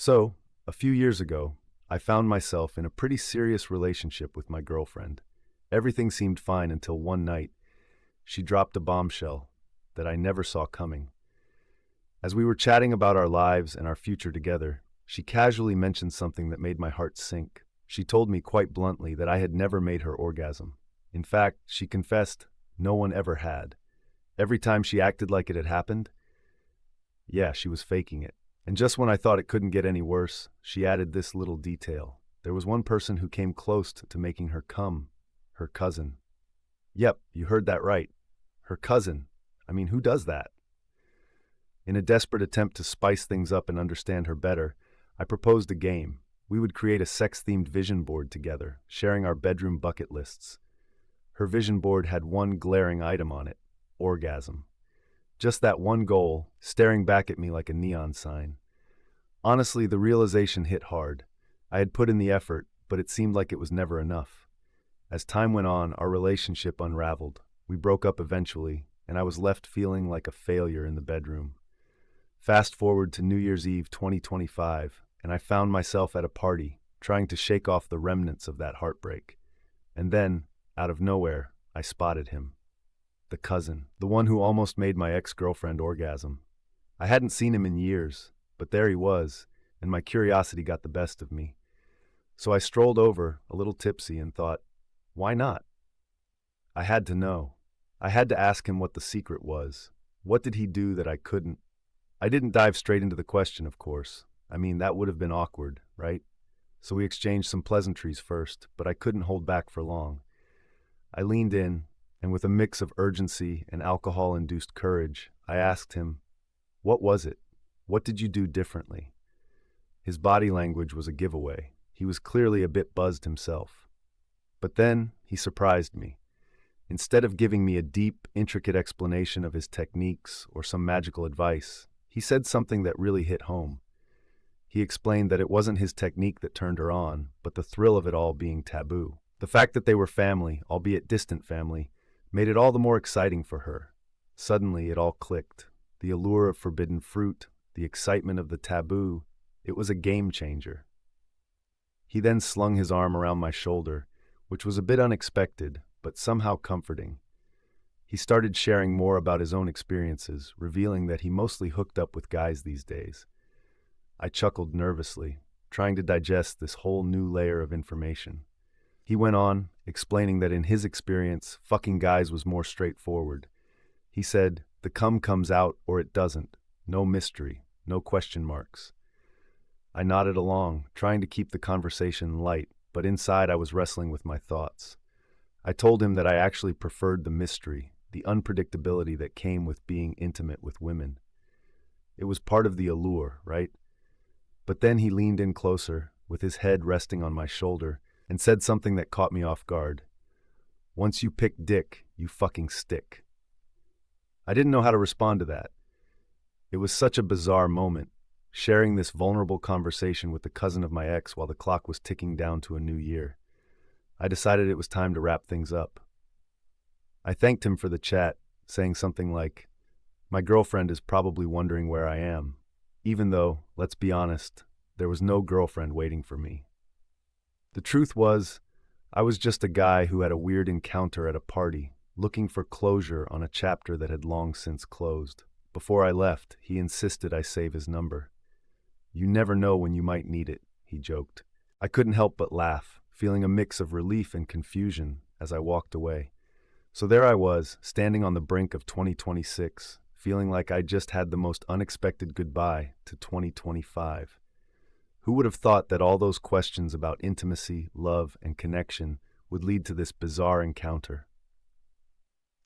So, a few years ago, I found myself in a pretty serious relationship with my girlfriend. Everything seemed fine until one night, she dropped a bombshell that I never saw coming. As we were chatting about our lives and our future together, she casually mentioned something that made my heart sink. She told me quite bluntly that I had never made her orgasm. In fact, she confessed no one ever had. Every time she acted like it had happened, yeah, she was faking it. And just when I thought it couldn't get any worse, she added this little detail. There was one person who came close to making her come, her cousin. Yep, you heard that right. Her cousin. I mean, who does that? In a desperate attempt to spice things up and understand her better, I proposed a game. We would create a sex-themed vision board together, sharing our bedroom bucket lists. Her vision board had one glaring item on it: orgasm. Just that one goal, staring back at me like a neon sign. Honestly, the realization hit hard. I had put in the effort, but it seemed like it was never enough. As time went on, our relationship unraveled. We broke up eventually, and I was left feeling like a failure in the bedroom. Fast forward to New Year's Eve 2025, and I found myself at a party, trying to shake off the remnants of that heartbreak. And then, out of nowhere, I spotted him. The cousin, the one who almost made my ex-girlfriend orgasm. I hadn't seen him in years, but there he was, and my curiosity got the best of me. So I strolled over, a little tipsy, and thought, why not? I had to know. I had to ask him what the secret was. What did he do that I couldn't? I didn't dive straight into the question, of course. I mean, that would have been awkward, right? So we exchanged some pleasantries first, but I couldn't hold back for long. I leaned in, and with a mix of urgency and alcohol-induced courage, I asked him, what was it? What did you do differently? His body language was a giveaway. He was clearly a bit buzzed himself. But then he surprised me. Instead of giving me a deep, intricate explanation of his techniques or some magical advice, he said something that really hit home. He explained that it wasn't his technique that turned her on, but the thrill of it all being taboo. The fact that they were family, albeit distant family, made it all the more exciting for her. Suddenly, it all clicked. The allure of forbidden fruit, the excitement of the taboo, it was a game changer. He then slung his arm around my shoulder, which was a bit unexpected, but somehow comforting. He started sharing more about his own experiences, revealing that he mostly hooked up with guys these days. I chuckled nervously, trying to digest this whole new layer of information. He went on, explaining that in his experience, fucking guys was more straightforward. He said, the cum comes out or it doesn't. No mystery, no question marks. I nodded along, trying to keep the conversation light, but inside I was wrestling with my thoughts. I told him that I actually preferred the mystery, the unpredictability that came with being intimate with women. It was part of the allure, right? But then he leaned in closer, with his head resting on my shoulder, and said something that caught me off guard. Once you pick dick, you fucking stick. I didn't know how to respond to that. It was such a bizarre moment, sharing this vulnerable conversation with the cousin of my ex while the clock was ticking down to a new year. I decided it was time to wrap things up. I thanked him for the chat, saying something like, my girlfriend is probably wondering where I am, even though, let's be honest, there was no girlfriend waiting for me. The truth was, I was just a guy who had a weird encounter at a party, looking for closure on a chapter that had long since closed. Before I left, he insisted I save his number. You never know when you might need it, he joked. I couldn't help but laugh, feeling a mix of relief and confusion as I walked away. So there I was, standing on the brink of 2026, feeling like I just had the most unexpected goodbye to 2025. Who would have thought that all those questions about intimacy, love, and connection would lead to this bizarre encounter?